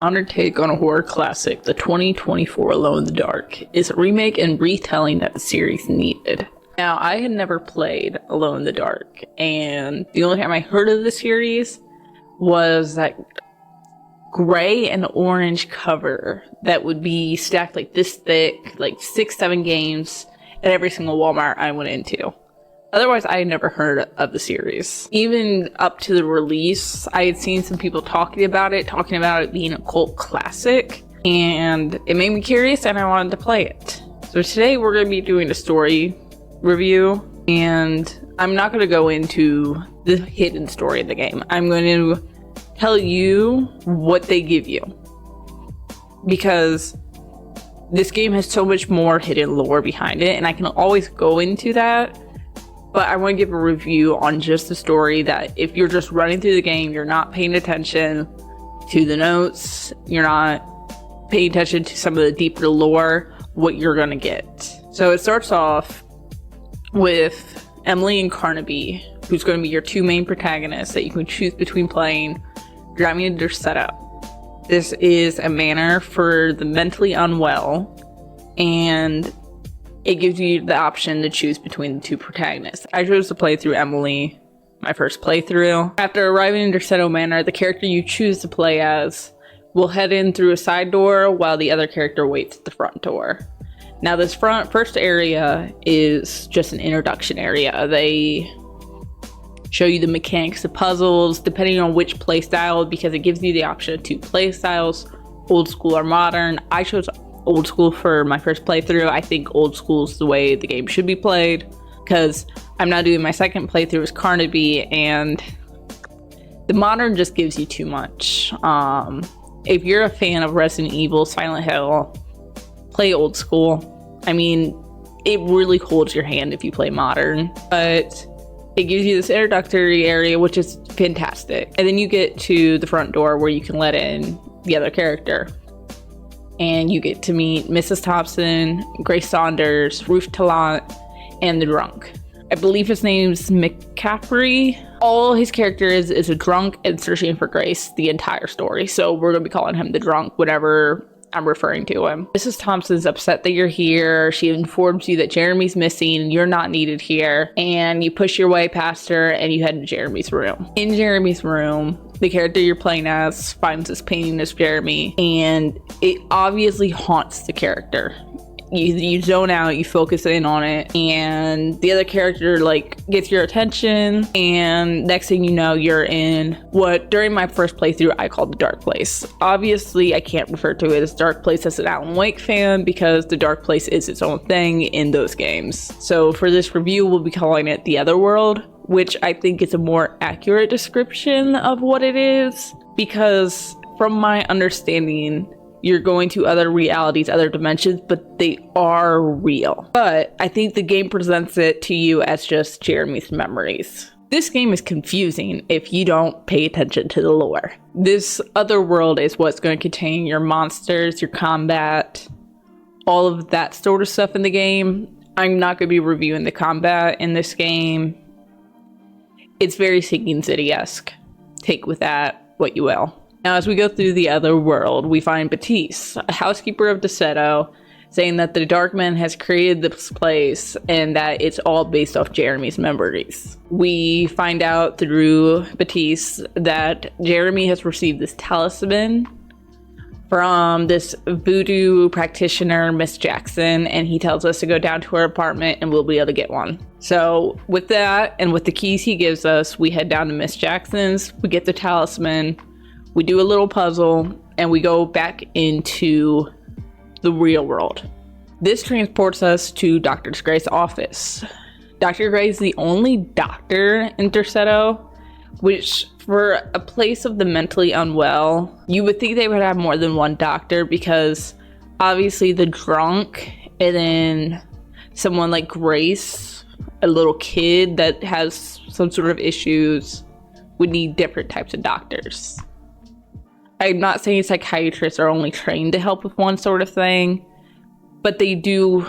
Honored take on a horror classic, the 2024 Alone in the Dark, is a remake and retelling that the series needed. Now, I had never played Alone in the Dark, and the only time I heard of the series was that gray and orange cover that would be stacked like this thick, like 6-7 games at every single Walmart I went into. Otherwise, I had never heard of the series. Even up to the release, I had seen some people talking about it being a cult classic, and it made me curious and I wanted to play it. So today we're going to be doing a story review, and I'm not going to go into the hidden story of the game. I'm going to tell you what they give you, because this game has so much more hidden lore behind it, and I can always go into that. But I want to give a review on just the story, that if you're just running through the game, you're not paying attention to the notes, you're not paying attention to some of the deeper lore, what you're going to get. So it starts off with Emily and Carnaby, who's going to be your two main protagonists that you can choose between playing, driving into their setup. This is a manor for the mentally unwell, and it gives you the option to choose between the two protagonists. I chose to play through Emily, my first playthrough. After arriving in Derceto Manor, the character you choose to play as will head in through a side door while the other character waits at the front door. Now, this first area is just an introduction area. They show you the mechanics of puzzles, depending on which playstyle, because it gives you the option of two playstyles, old school or modern. I chose old school for my first playthrough. I think old school is the way the game should be played, because I'm now doing my second playthrough as Carnaby, and the modern just gives you too much. If you're a fan of Resident Evil, Silent Hill, play old school. I mean, it really holds your hand if you play modern, but it gives you this introductory area, which is fantastic. And then you get to the front door where you can let in the other character. And you get to meet Mrs. Thompson, Grace Saunders, Ruth Tallant, and the drunk. I believe his name's McCaffrey. All his character is a drunk and searching for Grace the entire story. So we're going to be calling him the drunk whenever I'm referring to him. Mrs. Thompson's upset that you're here. She informs you that Jeremy's missing and you're not needed here. And you push your way past her and you head to Jeremy's room. In Jeremy's room, the character you're playing as finds this painting of Jeremy, and it obviously haunts the character. You zone out, you focus in on it, and the other character gets your attention, and next thing you know, you're in what during my first playthrough I called the Dark Place. Obviously, I can't refer to it as Dark Place as an Alan Wake fan, because the Dark Place is its own thing in those games. So for this review, we'll be calling it The Otherworld, which I think is a more accurate description of what it is, because from my understanding, you're going to other realities, other dimensions, but they are real. But I think the game presents it to you as just Jeremy's memories. This game is confusing if you don't pay attention to the lore. This other world is what's going to contain your monsters, your combat, all of that sort of stuff in the game. I'm not going to be reviewing the combat in this game. It's very Sinking City-esque. Take with that what you will. Now, as we go through the other world, we find Batiste, a housekeeper of Derceto, saying that the Darkman has created this place and that it's all based off Jeremy's memories. We find out through Batiste that Jeremy has received this talisman from this voodoo practitioner, Miss Jackson, and he tells us to go down to her apartment and we'll be able to get one. So with that, and with the keys he gives us, we head down to Miss Jackson's, we get the talisman, we do a little puzzle, and we go back into the real world. This transports us to Dr. Gray's office. Dr. Gray is the only doctor in Derceto, which for a place of the mentally unwell, you would think they would have more than one doctor, because obviously the drunk and then someone like Grace, a little kid that has some sort of issues, would need different types of doctors. I'm not saying psychiatrists are only trained to help with one sort of thing, but they do,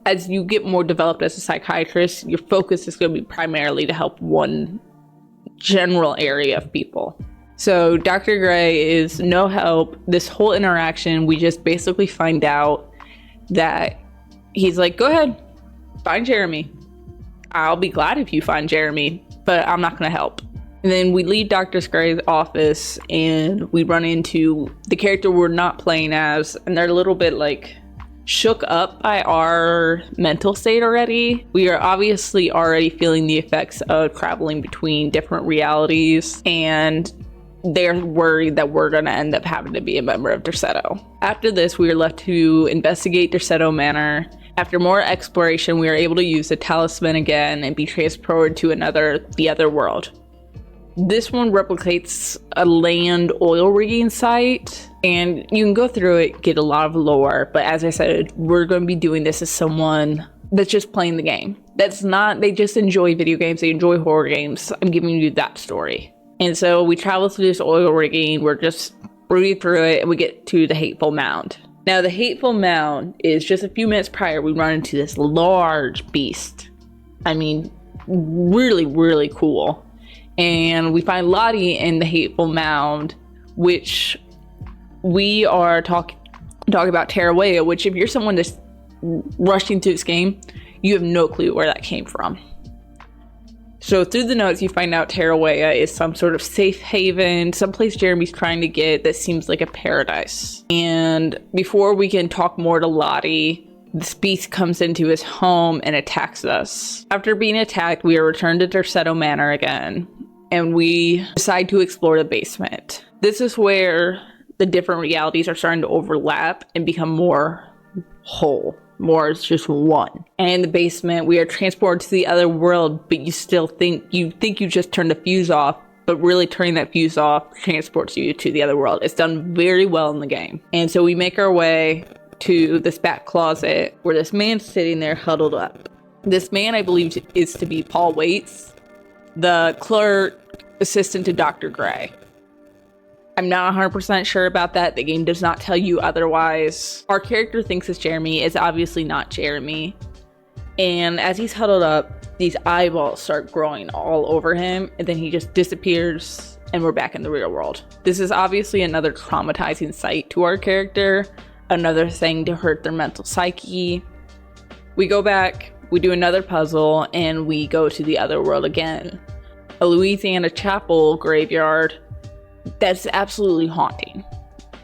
as you get more developed as a psychiatrist, your focus is going to be primarily to help one general area of people. So Dr. Gray is no help. This whole interaction, we just basically find out that he's like, go ahead, find Jeremy. I'll be glad if you find Jeremy, but I'm not going to help. And then we leave Dr. Gray's office and we run into the character we're not playing as, and they're a little bit like shook up by our mental state already. We are obviously already feeling the effects of traveling between different realities, and they're worried that we're going to end up having to be a member of Derceto. After this, we are left to investigate Derceto Manor. After more exploration, we are able to use the talisman again and be transported to the other world. This one replicates a land oil rigging site, and you can go through it, get a lot of lore, but as I said, we're going to be doing this as someone that's just playing the game. They just enjoy video games, they enjoy horror games. I'm giving you that story. And so we travel through this oil rigging, we're just reading through it, and we get to the Hateful Mound. Now, the Hateful Mound is just a few minutes prior, we run into this large beast. I mean, really, really cool. And we find Lottie in the Hateful Mound, which we are talking about Tarawea, which if you're someone that's rushing through this game, you have no clue where that came from. So through the notes, you find out Tarawea is some sort of safe haven, someplace Jeremy's trying to get that seems like a paradise. And before we can talk more to Lottie, this beast comes into his home and attacks us. After being attacked, we are returned to Derceto Manor again, and we decide to explore the basement. This is where the different realities are starting to overlap and become more whole. More is just one. And in the basement, we are transported to the other world, but you still think you just turned the fuse off, but really turning that fuse off transports you to the other world. It's done very well in the game. And so we make our way to this back closet where this man's sitting there huddled up. This man, I believe, is to be Paul Waits, the clerk assistant to Dr. Gray. I'm not 100% sure about that. The game does not tell you otherwise. Our character thinks it's Jeremy. It's obviously not Jeremy. And as he's huddled up, these eyeballs start growing all over him, and then he just disappears, and we're back in the real world. This is obviously another traumatizing sight to our character, another thing to hurt their mental psyche. We go back, we do another puzzle, and we go to the other world again. A Louisiana chapel graveyard that's absolutely haunting.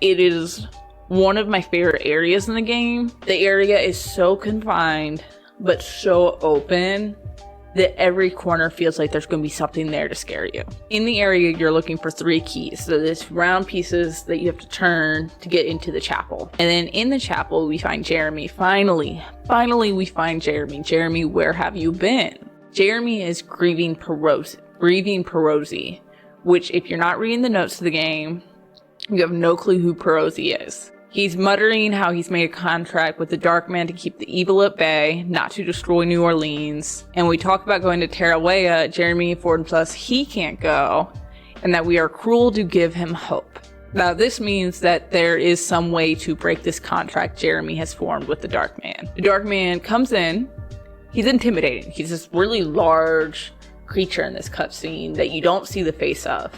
It is one of my favorite areas in the game. The area is so confined, but so open that every corner feels like there's going to be something there to scare you. In the area, you're looking for 3 keys. So there's round pieces that you have to turn to get into the chapel. And then in the chapel, we find Jeremy. Finally, we find Jeremy. Jeremy, where have you been? Jeremy is grieving Perosi, which if you're not reading the notes of the game, you have no clue who Perosi is. He's muttering how he's made a contract with the Dark Man to keep the evil at bay, not to destroy New Orleans. And we talk about going to Tarawea. Jeremy informs us he can't go, and that we are cruel to give him hope. Now, this means that there is some way to break this contract Jeremy has formed with the Dark Man. The Dark Man comes in. He's intimidating. He's this really large creature in this cutscene that you don't see the face of.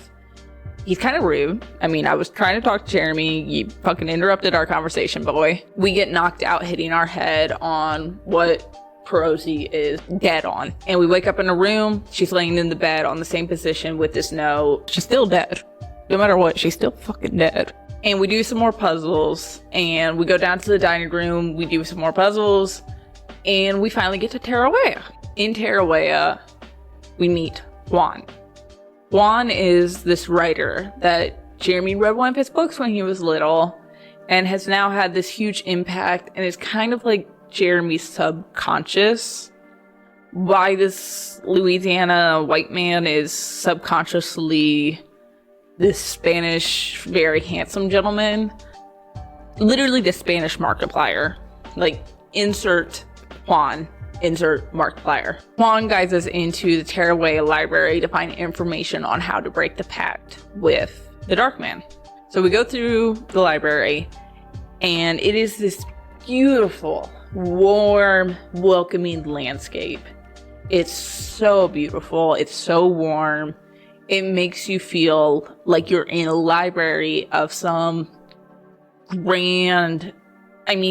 He's kind of rude. I mean, I was trying to talk to Jeremy. You fucking interrupted our conversation, boy. We get knocked out hitting our head on what Perosi is dead on. And we wake up in a room. She's laying in the bed on the same position with this note. She's still dead. No matter what, she's still fucking dead. And we do some more puzzles. And we go down to the dining room. We do some more puzzles. And we finally get to Tarawea. In Tarawea, we meet Juan. Juan is this writer that Jeremy read one of his books when he was little and has now had this huge impact and is kind of like Jeremy's subconscious. Why this Louisiana white man is subconsciously this Spanish, very handsome gentleman. Literally the Spanish Markiplier. Like, insert Juan. Insert Markiplier. Juan guides us into the Tarawea library to find information on how to break the pact with the Dark Man. So we go through the library, and it is this beautiful, warm, welcoming landscape. It's so beautiful. It's so warm. It makes you feel like you're in a library of some grand,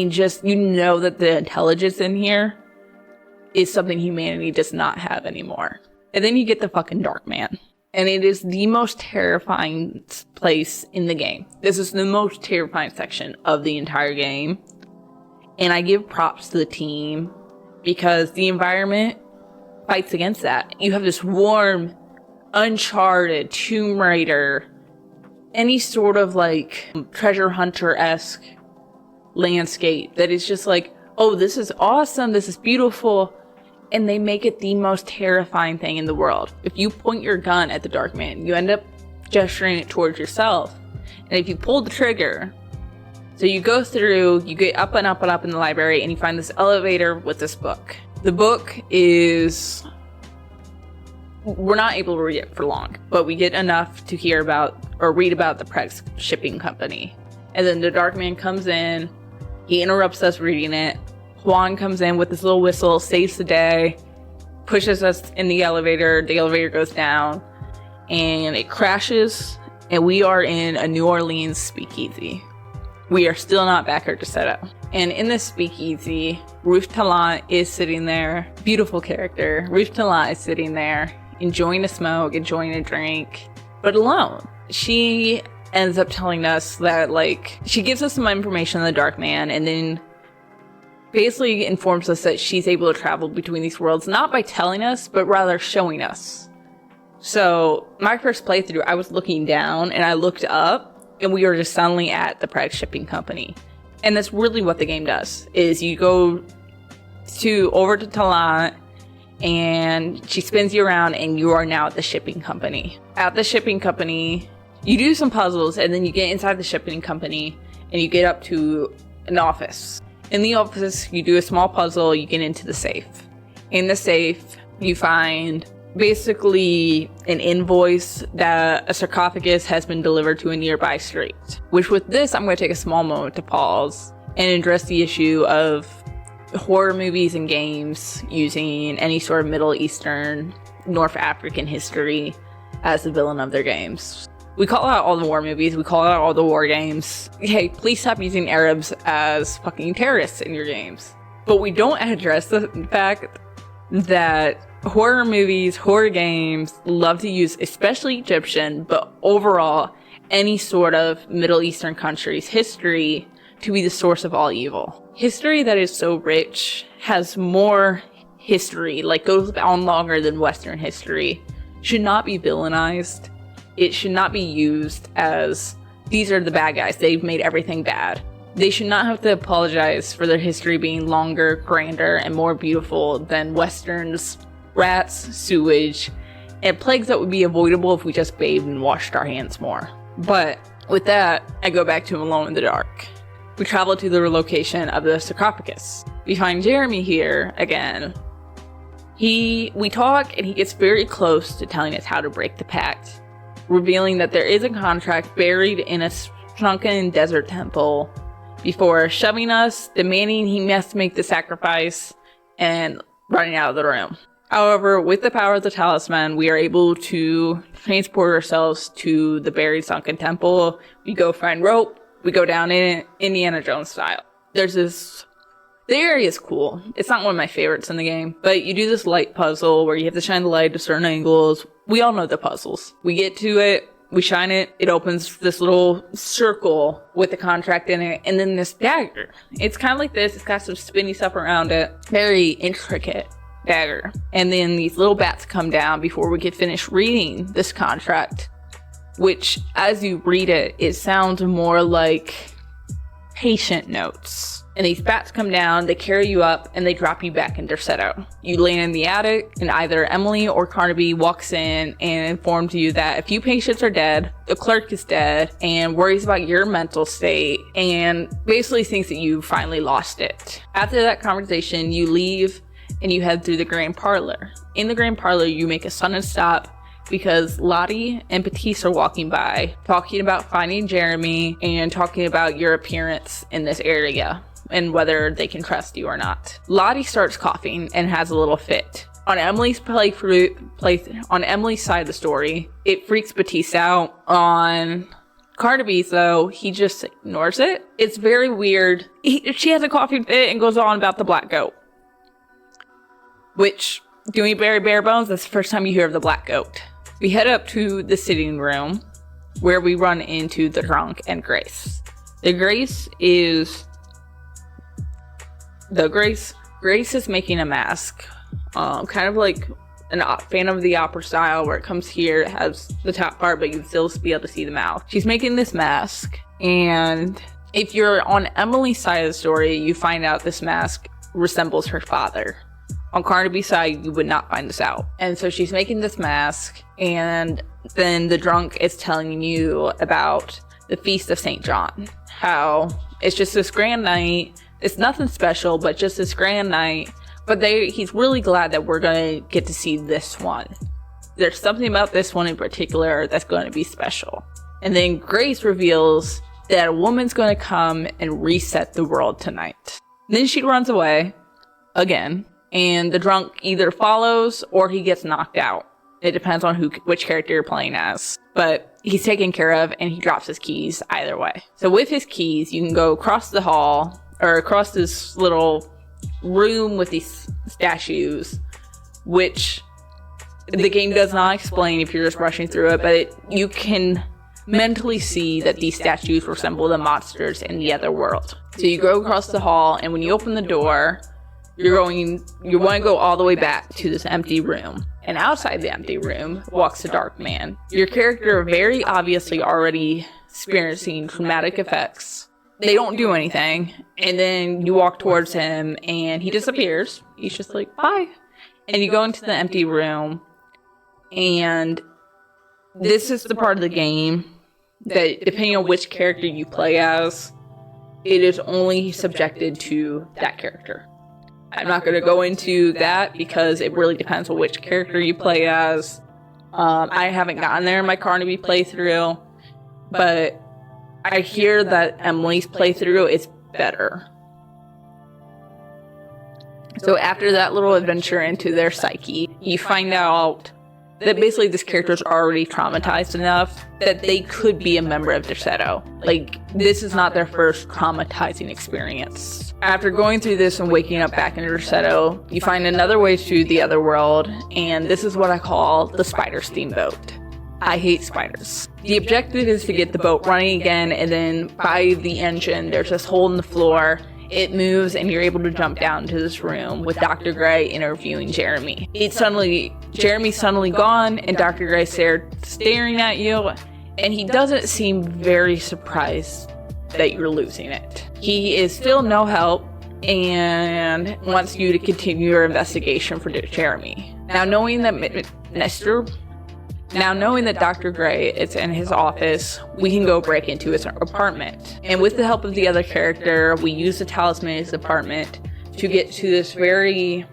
just, that the intelligence in here is something humanity does not have anymore. And then you get the fucking Dark Man. And it is the most terrifying place in the game. This is the most terrifying section of the entire game. And I give props to the team because the environment fights against that. You have this warm, Uncharted, Tomb Raider, any sort of like treasure hunter-esque landscape that is just like, oh, this is awesome, this is beautiful. And they make it the most terrifying thing in the world. If you point your gun at the Dark Man, you end up gesturing it towards yourself. And if you pull the trigger, so you go through, you get up and up and up in the library, and you find this elevator with this book. The book is, we're not able to read it for long, but we get enough to hear about or read about the Preg's shipping company. And then the Dark Man comes in, he interrupts us reading it. Juan comes in with this little whistle, saves the day, pushes us in the elevator goes down, and it crashes, and we are in a New Orleans speakeasy. We are still not back at Desetto. And in this speakeasy, Ruth Talent is sitting there, beautiful character. Ruth Talent is sitting there, enjoying a smoke, enjoying a drink, but alone. She ends up telling us that, she gives us some information on the Dark Man, and then basically informs us that she's able to travel between these worlds, not by telling us, but rather showing us. So, my first playthrough, I was looking down, and I looked up, and we were just suddenly at the Prague shipping company. And that's really what the game does, is you go over to Talent, and she spins you around, and you are now at the shipping company. At the shipping company, you do some puzzles, and then you get inside the shipping company, and you get up to an office. In the office, you do a small puzzle, you get into the safe. In the safe, you find basically an invoice that a sarcophagus has been delivered to a nearby street. Which with this, I'm going to take a small moment to pause and address the issue of horror movies and games using any sort of Middle Eastern, North African history as the villain of their games. We call out all the war movies, we call out all the war games. Hey, please stop using Arabs as fucking terrorists in your games. But we don't address the fact that horror movies, horror games love to use, especially Egyptian, but overall, any sort of Middle Eastern country's history to be the source of all evil. History that is so rich, has more history, goes on longer than Western history, should not be villainized. It should not be used as, these are the bad guys, they've made everything bad. They should not have to apologize for their history being longer, grander, and more beautiful than Western's rats, sewage, and plagues that would be avoidable if we just bathed and washed our hands more. But with that, I go back to Alone in the Dark. We travel to the location of the sarcophagus. We find Jeremy here again. We talk, and he gets very close to telling us how to break the pact, revealing that there is a contract buried in a sunken desert temple before shoving us, demanding he must make the sacrifice, and running out of the room. However, with the power of the talisman, we are able to transport ourselves to the buried sunken temple. We go find rope, we go down in it, Indiana Jones style. The area is cool. It's not one of my favorites in the game, but you do this light puzzle where you have to shine the light to certain angles. We all know the puzzles. We get to it, we shine it, it opens this little circle with the contract in it, and then this dagger. It's kind of like this, it's got some spinny stuff around it. Very intricate dagger. And then these little bats come down before we get finished reading this contract, which, as you read it, it sounds more like patient notes. And these bats come down, they carry you up, and they drop you back in Desetto. You land in the attic, and either Emily or Carnaby walks in and informs you that a few patients are dead, the clerk is dead, and worries about your mental state, and basically thinks that you finally lost it. After that conversation, you leave, and you head through the grand parlor. In the grand parlor, you make a sudden stop because Lottie and Batiste are walking by, talking about finding Jeremy, and talking about your appearance in this area, and whether they can trust you or not. Lottie starts coughing and has a little fit. On Emily's on Emily's side of the story, it freaks Batiste out. On Carnaby's, though, he just ignores it. It's very weird. She has a coughing fit and goes on about the black goat. Which, doing very bare bones, that's the first time you hear of the black goat. We head up to the sitting room, where we run into the drunk and Grace. Grace is making a mask. Kind of like a Phantom of the Opera style, where it comes here, it has the top part, but you still be able to see the mouth. She's making this mask, and if you're on Emily's side of the story, you find out this mask resembles her father. On Carnaby's side, you would not find this out. And so she's making this mask, and then the drunk is telling you about the Feast of St. John. How it's just this grand night. It's nothing special, but just this grand night. But he's really glad that we're going to get to see this one. There's something about this one in particular that's going to be special. And then Grace reveals that a woman's going to come and reset the world tonight. Then she runs away again, and the drunk either follows or he gets knocked out. It depends on which character you're playing as. But he's taken care of, and he drops his keys either way. So with his keys, you can go across the hall, or across this little room with these statues, which the game does not explain if you're just rushing through it, but you can mentally see that these statues resemble the monsters in the other world. So you go across the hall, and when you open the door, you want to go all the way back to this empty room. And outside the empty room walks a dark man. Your character very obviously already experiencing traumatic effects. They don't do anything, and then you walk towards him, and he disappears. He's just like, bye. And you go into the empty room, and this is the part of the game that, depending on which character you play as, it is only subjected to that character. I'm not going to go into that because it really depends on which character you play as. I haven't gotten there in my Carnaby playthrough, but I hear that Emily's playthrough is better. So after that little adventure into their psyche, you find out that basically this character is already traumatized enough that they could be a member of Derceto. Like, this is not their first traumatizing experience. After going through this and waking up back in Derceto, you find another way to the other world, and this is what I call the spider steamboat. I hate spiders. The objective is to get the boat running again, and then by the engine, there's this hole in the floor. It moves, and you're able to jump down to this room with Dr. Gray interviewing Jeremy. Jeremy's suddenly gone, and Dr. Gray's staring at you, and he doesn't seem very surprised that you're losing it. He is still no help, and wants you to continue your investigation for Jeremy. Now knowing that Dr. Gray is in his office, we can go break into his apartment. And with the help of the other character, we use the talisman in his apartment to get to this very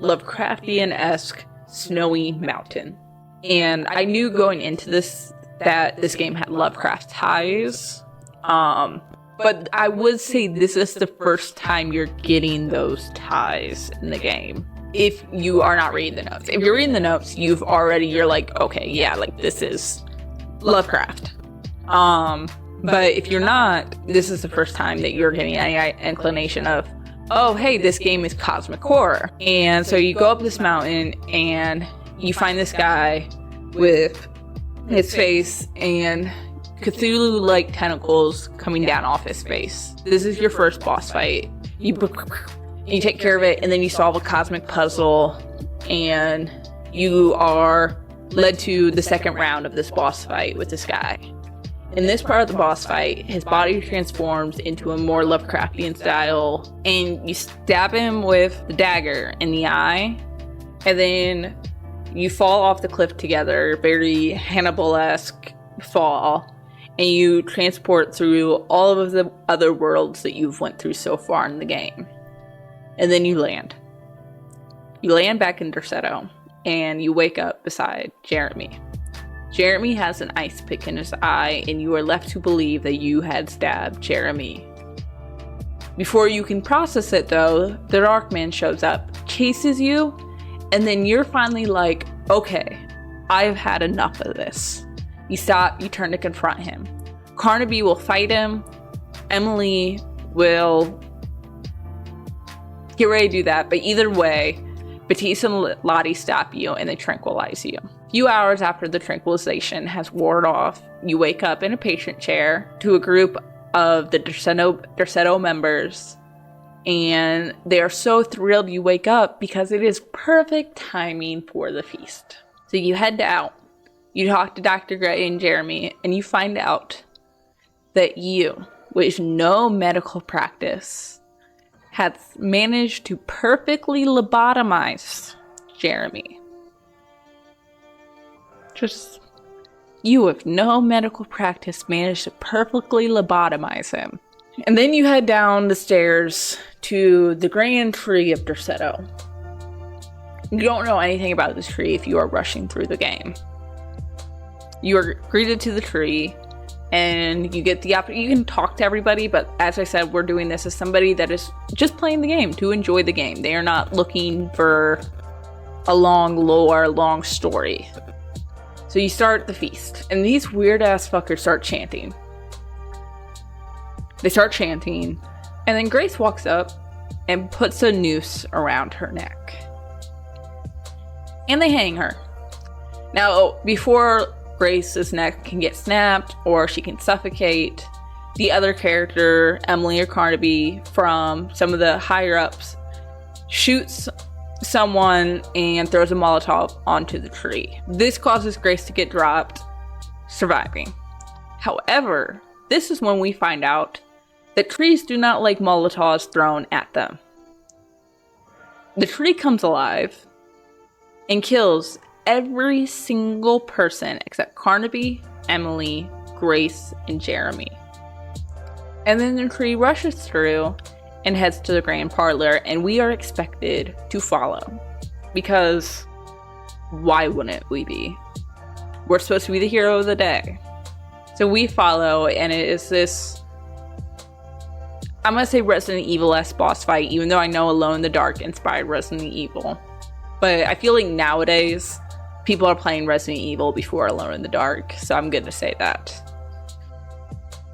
Lovecraftian-esque snowy mountain. And I knew going into this that this game had Lovecraft ties. But I would say this is the first time you're getting those ties in the game. If you are not reading the notes. If you're reading the notes, you're like, okay, yeah, like this is Lovecraft. But if you're not, this is the first time that you're getting any inclination of, oh, hey, this game is cosmic horror. And so you go up this mountain and you find this guy with his face and Cthulhu-like tentacles coming down off his face. This is your first boss fight. You take care of it, and then you solve a cosmic puzzle, and you are led to the second round of this boss fight with this guy. In this part of the boss fight, his body transforms into a more Lovecraftian style, and you stab him with the dagger in the eye, and then you fall off the cliff together, very Hannibal-esque fall, and you transport through all of the other worlds that you've went through so far in the game. And then you land. You land back in Derceto, and you wake up beside Jeremy. Jeremy has an ice pick in his eye, and you are left to believe that you had stabbed Jeremy. Before you can process it, though, the Dark Man shows up, chases you, And then you're finally like, okay, I've had enough of this. You stop, you turn to confront him. Carnaby will fight him. Emily will get ready to do that. But either way, Batiste and Lottie stop you and they tranquilize you. A few hours after the tranquilization has worn off, you wake up in a patient chair to a group of the Derceto members. And they are so thrilled you wake up because it is perfect timing for the feast. So you head out. You talk to Dr. Gray and Jeremy, and you find out that you, with no medical practice, has managed to perfectly lobotomize Jeremy. Just you, with no medical practice, managed to perfectly lobotomize him. And then you head down the stairs to the grand tree of Derceto. You don't know anything about this tree if you are rushing through the game. You are greeted to the tree, and you get the opportunity. You can talk to everybody, but as I said, we're doing this as somebody that is just playing the game to enjoy the game. They are not looking for a long lore, long story. So you start the feast, and these weird ass fuckers start chanting. They start chanting, and then Grace walks up and puts a noose around her neck. And they hang her. Now, before Grace's neck can get snapped or she can suffocate, the other character, Emily or Carnaby, from some of the higher ups, shoots someone and throws a Molotov onto the tree. This causes Grace to get dropped, surviving. However, this is when we find out that trees do not like Molotovs thrown at them. The tree comes alive and kills every single person except Carnaby, Emily, Grace, and Jeremy. And then the tree rushes through and heads to the grand parlor, and we are expected to follow. Because why wouldn't we be? We're supposed to be the hero of the day. So we follow, and it is this, I'm gonna say Resident Evil-esque boss fight, even though I know Alone in the Dark inspired Resident Evil. But I feel like nowadays, people are playing Resident Evil before Alone in the Dark, so I'm gonna say that.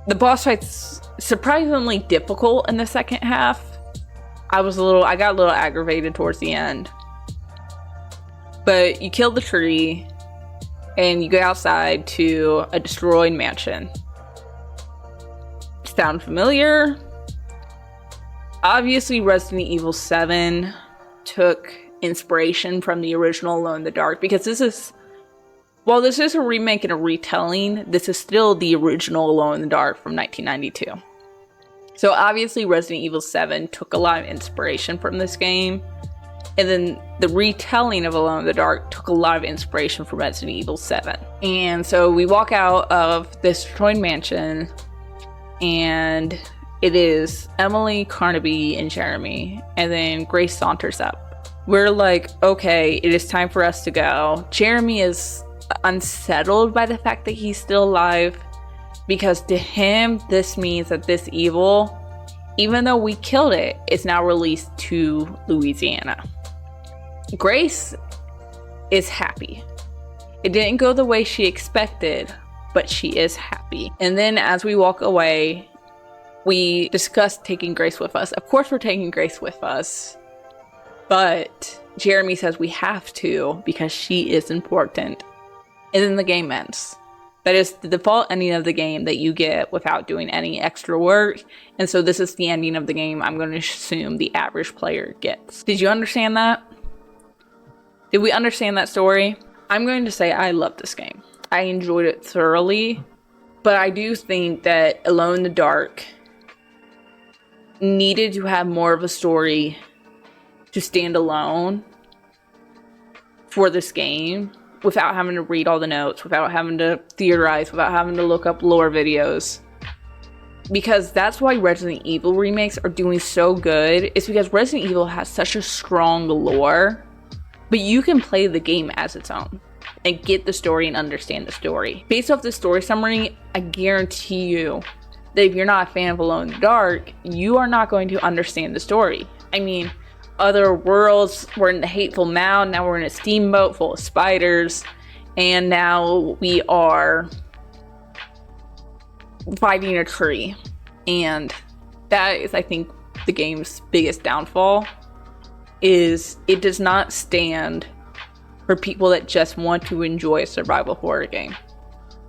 The boss fight's surprisingly difficult in the second half. I got a little aggravated towards the end. But you kill the tree, and you go outside to a destroyed mansion. Sound familiar? Obviously, Resident Evil 7 took inspiration from the original Alone in the Dark, because while this is a remake and a retelling, this is still the original Alone in the Dark from 1992. So obviously Resident Evil 7 took a lot of inspiration from this game, and then the retelling of Alone in the Dark took a lot of inspiration from Resident Evil 7. And so we walk out of this destroyed mansion, and it is Emily, Carnaby, and Jeremy, and then Grace saunters up. We're like, okay, it is time for us to go. Jeremy is unsettled by the fact that he's still alive, because to him, this means that this evil, even though we killed it, is now released to Louisiana. Grace is happy. It didn't go the way she expected, but she is happy. And then as we walk away, we discuss taking Grace with us. Of course we're taking Grace with us, but Jeremy says we have to because she is important. And then the game ends. That is the default ending of the game that you get without doing any extra work. And so this is the ending of the game I'm going to assume the average player gets. Did you understand that? Did we understand that story? I'm going to say I love this game. I enjoyed it thoroughly. But I do think that Alone in the Dark needed to have more of a story to stand alone for this game, without having to read all the notes, without having to theorize, without having to look up lore videos. Because that's why Resident Evil remakes are doing so good. It's because Resident Evil has such a strong lore, but you can play the game as its own and get the story and understand the story. Based off the story summary, I guarantee you that if you're not a fan of Alone in the Dark, you are not going to understand the story. I mean, other worlds. We're in the Hateful Mound. Now we're in a steamboat full of spiders. And now we are fighting a tree. And that is, I think, the game's biggest downfall, is it does not stand for people that just want to enjoy a survival horror game.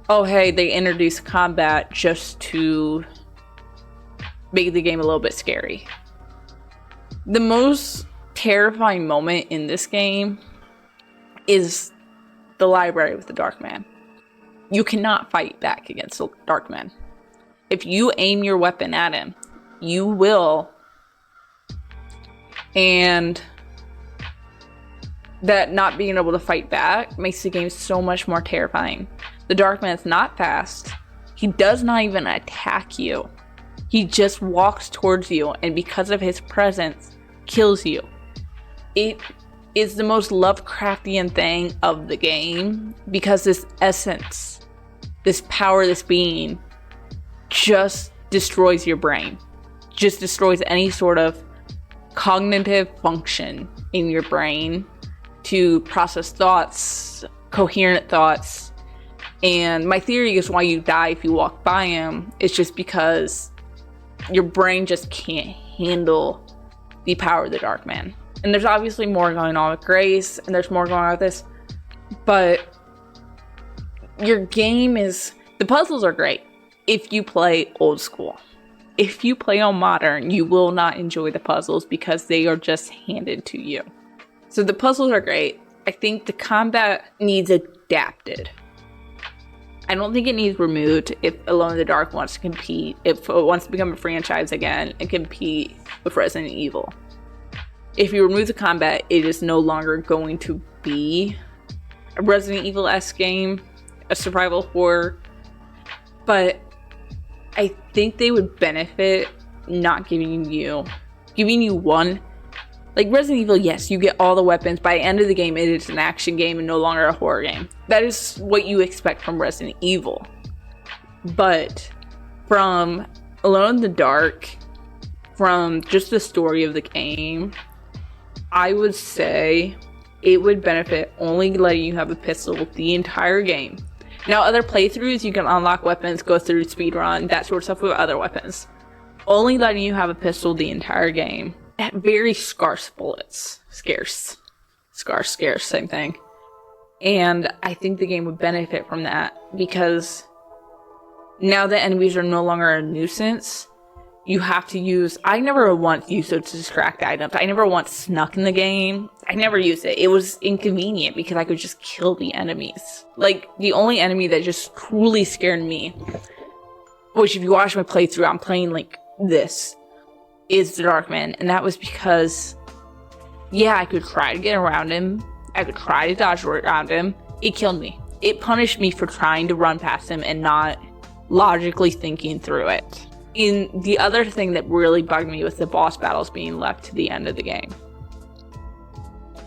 Oh, hey, they introduced combat just to make the game a little bit scary. The most terrifying moment in this game is the library with the Darkman. You cannot fight back against the Darkman. If you aim your weapon at him, you will. And that not being able to fight back makes the game so much more terrifying. The Darkman is not fast. He does not even attack you. He just walks towards you, and because of his presence, kills you. It is the most Lovecraftian thing of the game, because this essence, this power, this being, just destroys your brain. Just destroys any sort of cognitive function in your brain to process thoughts, coherent thoughts. And my theory is why you die if you walk by him is just because your brain just can't handle the power of the Darkman. And there's obviously more going on with Grace, and there's more going on with this, but your game is, the puzzles are great if you play old school. If you play on modern, you will not enjoy the puzzles because they are just handed to you. So the puzzles are great. I think the combat needs adapted. I don't think it needs removed if Alone in the Dark wants to compete, if it wants to become a franchise again and compete with Resident Evil. If you remove the combat, it is no longer going to be a Resident Evil-esque game, a survival horror. But I think they would benefit not giving you one. Like Resident Evil, yes, you get all the weapons. By the end of the game, it is an action game and no longer a horror game. That is what you expect from Resident Evil. But from Alone in the Dark, from just the story of the game, I would say it would benefit only letting you have a pistol the entire game. Now, other playthroughs, you can unlock weapons, go through speedrun, that sort of stuff with other weapons. Only letting you have a pistol the entire game. Very scarce bullets. Scarce, same thing. And I think the game would benefit from that because now that enemies are no longer a nuisance, you have to use, I never once used it to distract items. I never once snuck in the game. I never used it. It was inconvenient because I could just kill the enemies. Like, the only enemy that just truly scared me, which if you watch my playthrough, I'm playing like this, is the Darkman. And that was because, yeah, I could try to get around him. I could try to dodge around him. It killed me. It punished me for trying to run past him and not logically thinking through it. And the other thing that really bugged me was the boss battles being left to the end of the game.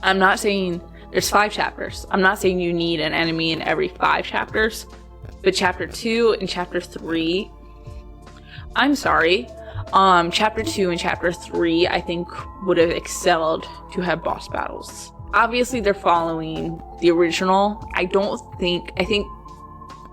I'm not saying there's 5 chapters. I'm not saying you need an enemy in every 5 chapters, but chapter 2 and chapter 3, I'm sorry, chapter 2 and chapter 3 I think would have excelled to have boss battles. Obviously they're following the original. I think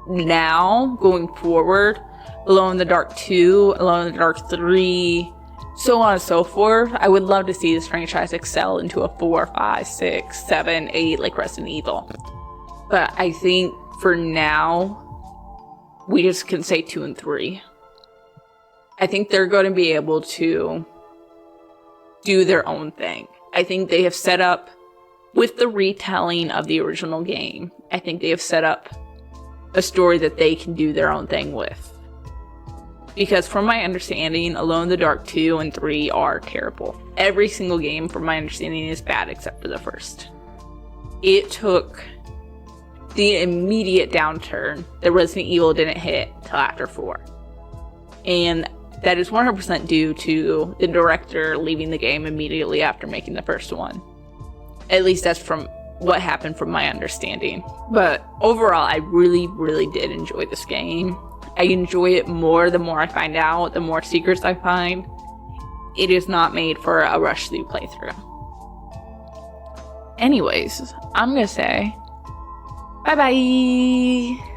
now going forward, Alone in the Dark 2, Alone in the Dark 3, so on and so forth, I would love to see this franchise excel into a 4, 5, 6, 7, 8 like Resident Evil. But I think for now, we just can say 2 and 3. I think they're going to be able to do their own thing. I think they have set up, with the retelling of the original game, I think they have set up a story that they can do their own thing with. Because from my understanding, Alone in the Dark 2 and 3 are terrible. Every single game, from my understanding, is bad except for the first. It took the immediate downturn that Resident Evil didn't hit till after 4. And that is 100% due to the director leaving the game immediately after making the first one. At least that's from what happened from my understanding. But overall, I really, really did enjoy this game. I enjoy it more the more I find out, the more secrets I find. It is not made for a rush through playthrough. anyways, I'm gonna say bye bye.